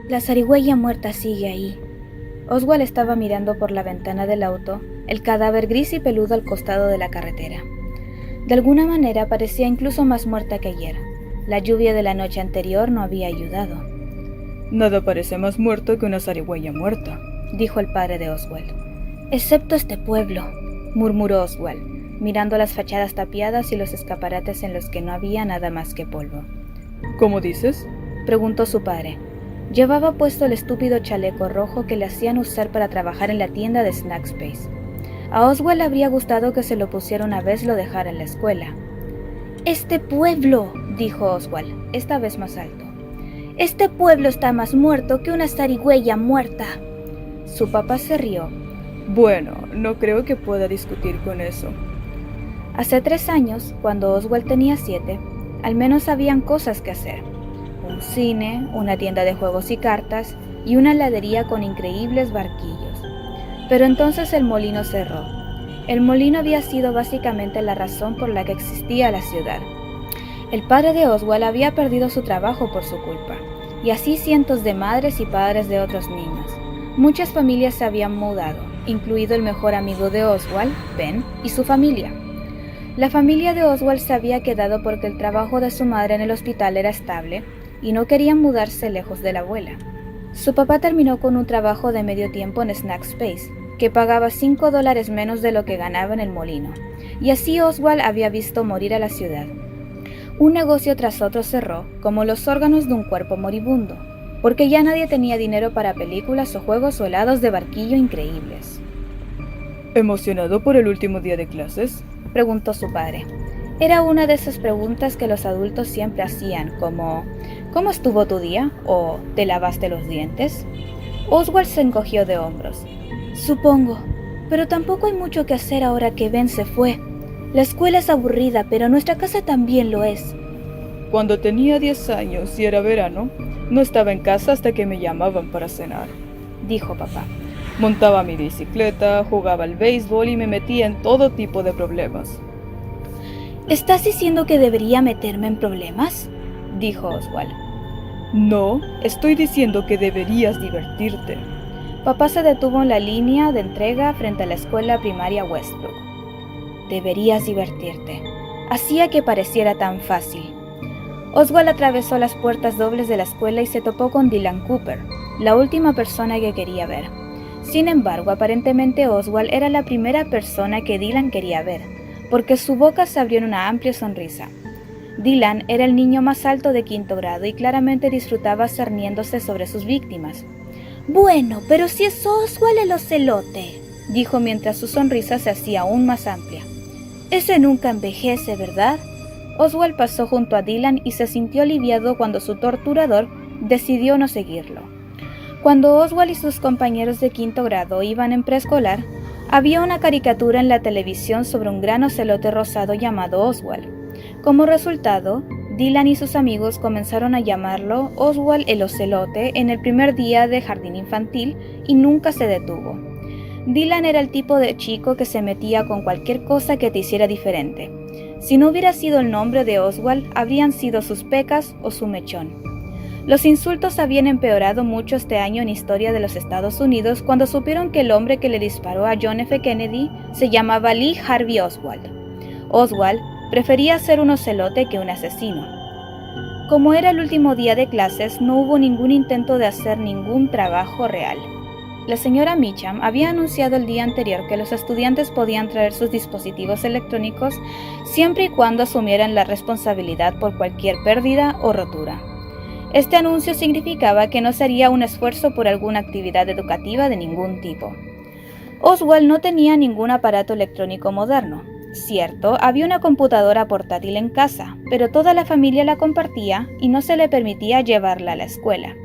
La zarigüeya muerta sigue ahí. Oswald estaba mirando por la ventana del auto el cadáver gris y peludo al costado de la carretera. De alguna manera parecía incluso más muerta que ayer. La lluvia de la noche anterior no había ayudado. Nada parece más muerto que una zarigüeya muerta, dijo el padre de Oswald. Excepto este pueblo, murmuró Oswald, mirando las fachadas tapiadas y los escaparates en los que no había nada más que polvo. ¿Cómo dices? Preguntó su padre. Llevaba puesto el estúpido chaleco rojo que le hacían usar para trabajar en la tienda de Snackspace. A Oswald le habría gustado que se lo pusiera una vez lo dejara en la escuela. «Este pueblo», dijo Oswald, esta vez más alto. «Este pueblo está más muerto que una zarigüeya muerta». Su papá se rió. Bueno, no creo que pueda discutir con eso. Hace 3 años, cuando Oswald tenía 7, al menos habían cosas que hacer. Un cine, una tienda de juegos y cartas y una heladería con increíbles barquillos. Pero entonces el molino cerró. El molino había sido básicamente la razón por la que existía la ciudad. El padre de Oswald había perdido su trabajo por su culpa, y así cientos de madres y padres de otros niños. Muchas familias se habían mudado, incluido el mejor amigo de Oswald, Ben, y su familia. La familia de Oswald se había quedado porque el trabajo de su madre en el hospital era estable y no querían mudarse lejos de la abuela. Su papá terminó con un trabajo de medio tiempo en Snackspace, que pagaba $5 menos de lo que ganaba en el molino, y así Oswald había visto morir a la ciudad. Un negocio tras otro cerró, como los órganos de un cuerpo moribundo, porque ya nadie tenía dinero para películas o juegos o helados de barquillo increíbles. ¿Emocionado por el último día de clases?, preguntó su padre. Era una de esas preguntas que los adultos siempre hacían, como ¿cómo estuvo tu día? O ¿te lavaste los dientes? Oswald se encogió de hombros. Supongo, pero tampoco hay mucho que hacer ahora que Ben se fue. La escuela es aburrida, pero nuestra casa también lo es. Cuando tenía 10 años y era verano, no estaba en casa hasta que me llamaban para cenar, dijo papá. Montaba mi bicicleta, jugaba al béisbol y me metía en todo tipo de problemas. ¿Estás diciendo que debería meterme en problemas?, dijo Oswald. No, estoy diciendo que deberías divertirte. Papá se detuvo en la línea de entrega frente a la escuela primaria Westbrook. Deberías divertirte. Hacía que pareciera tan fácil. Oswald atravesó las puertas dobles de la escuela y se topó con Dylan Cooper, la última persona que quería ver. Sin embargo, aparentemente Oswald era la primera persona que Dylan quería ver, porque su boca se abrió en una amplia sonrisa. Dylan era el niño más alto de 5º grado y claramente disfrutaba cerniéndose sobre sus víctimas. «Bueno, pero si es Oswald el ocelote», dijo mientras su sonrisa se hacía aún más amplia. «Ese nunca envejece, ¿verdad?» Oswald pasó junto a Dylan y se sintió aliviado cuando su torturador decidió no seguirlo. Cuando Oswald y sus compañeros de 5º grado iban en preescolar, había una caricatura en la televisión sobre un gran ocelote rosado llamado Oswald. Como resultado, Dylan y sus amigos comenzaron a llamarlo Oswald el ocelote en el primer día de jardín infantil y nunca se detuvo. Dylan era el tipo de chico que se metía con cualquier cosa que te hiciera diferente. Si no hubiera sido el nombre de Oswald, habrían sido sus pecas o su mechón. Los insultos habían empeorado mucho este año en historia de los Estados Unidos cuando supieron que el hombre que le disparó a John F. Kennedy se llamaba Lee Harvey Oswald. Oswald prefería ser un ocelote que un asesino. Como era el último día de clases, no hubo ningún intento de hacer ningún trabajo real. La señora Meacham había anunciado el día anterior que los estudiantes podían traer sus dispositivos electrónicos siempre y cuando asumieran la responsabilidad por cualquier pérdida o rotura. Este anuncio significaba que no sería un esfuerzo por alguna actividad educativa de ningún tipo. Oswald no tenía ningún aparato electrónico moderno. Cierto, había una computadora portátil en casa, pero toda la familia la compartía y no se le permitía llevarla a la escuela.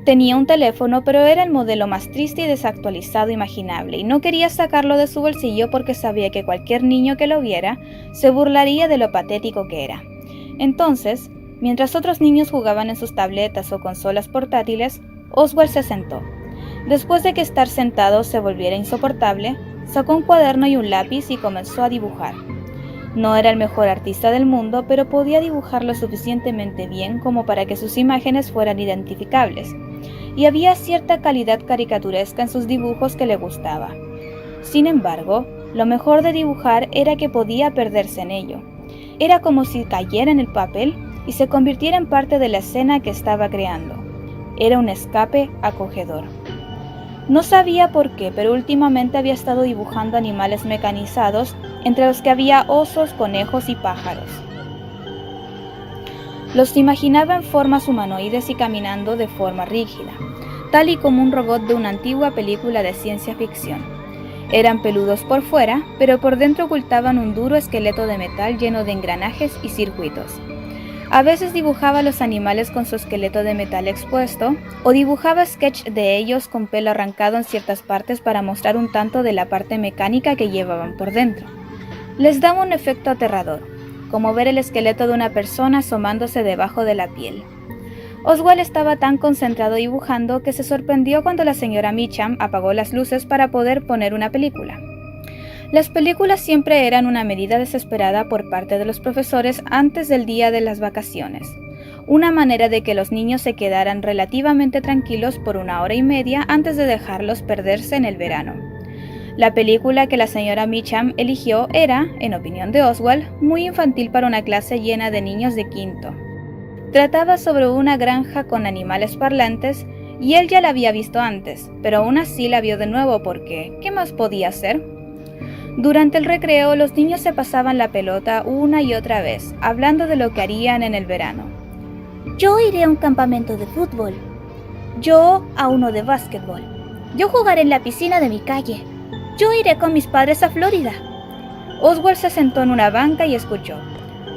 Tenía un teléfono, pero era el modelo más triste y desactualizado imaginable, y no quería sacarlo de su bolsillo porque sabía que cualquier niño que lo viera se burlaría de lo patético que era. Entonces, mientras otros niños jugaban en sus tabletas o consolas portátiles, Oswald se sentó. Después de que estar sentado se volviera insoportable, sacó un cuaderno y un lápiz y comenzó a dibujar. No era el mejor artista del mundo, pero podía dibujar lo suficientemente bien como para que sus imágenes fueran identificables. y había cierta calidad caricaturesca en sus dibujos que le gustaba. Sin embargo, lo mejor de dibujar era que podía perderse en ello. Era como si cayera en el papel y se convirtiera en parte de la escena que estaba creando. Era un escape acogedor. No sabía por qué, pero últimamente había estado dibujando animales mecanizados, entre los que había osos, conejos y pájaros. Los imaginaba en formas humanoides y caminando de forma rígida, tal y como un robot de una antigua película de ciencia ficción. Eran peludos por fuera, pero por dentro ocultaban un duro esqueleto de metal lleno de engranajes y circuitos. A veces dibujaba los animales con su esqueleto de metal expuesto, o dibujaba sketch de ellos con pelo arrancado en ciertas partes para mostrar un tanto de la parte mecánica que llevaban por dentro. Les daba un efecto aterrador, como ver el esqueleto de una persona asomándose debajo de la piel. Oswald estaba tan concentrado dibujando que se sorprendió cuando la señora Meacham apagó las luces para poder poner una película. Las películas siempre eran una medida desesperada por parte de los profesores antes del día de las vacaciones, una manera de que los niños se quedaran relativamente tranquilos por 1 hora y media antes de dejarlos perderse en el verano. La película que la señora Meacham eligió era, en opinión de Oswald, muy infantil para una clase llena de niños de quinto. Trataba sobre una granja con animales parlantes y él ya la había visto antes, pero aún así la vio de nuevo porque, ¿qué más podía hacer? Durante el recreo, los niños se pasaban la pelota una y otra vez, hablando de lo que harían en el verano. Yo iré a un campamento de fútbol. Yo a uno de básquetbol. Yo jugaré en la piscina de mi calle. Yo iré con mis padres a Florida. Oswald se sentó en una banca y escuchó.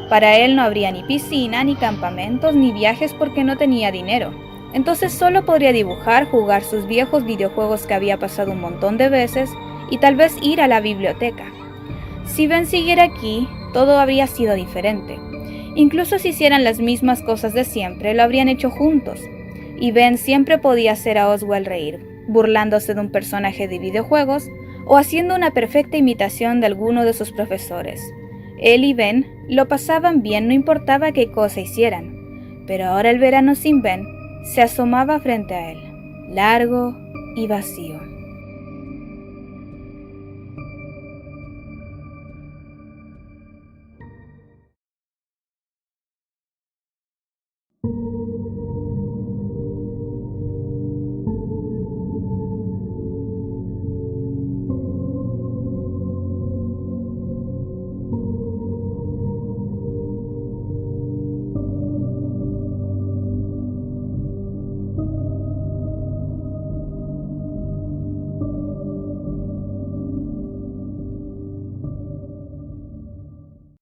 Para él no habría ni piscina, ni campamentos, ni viajes porque no tenía dinero. Entonces solo podría dibujar, jugar sus viejos videojuegos que había pasado un montón de veces y tal vez ir a la biblioteca. Si Ben siguiera aquí, todo habría sido diferente. Incluso si hicieran las mismas cosas de siempre, lo habrían hecho juntos. Y Ben siempre podía hacer a Oswald reír, burlándose de un personaje de videojuegos o haciendo una perfecta imitación de alguno de sus profesores. Él y Ben lo pasaban bien, no importaba qué cosa hicieran. Pero ahora el verano sin Ben se asomaba frente a él, largo y vacío.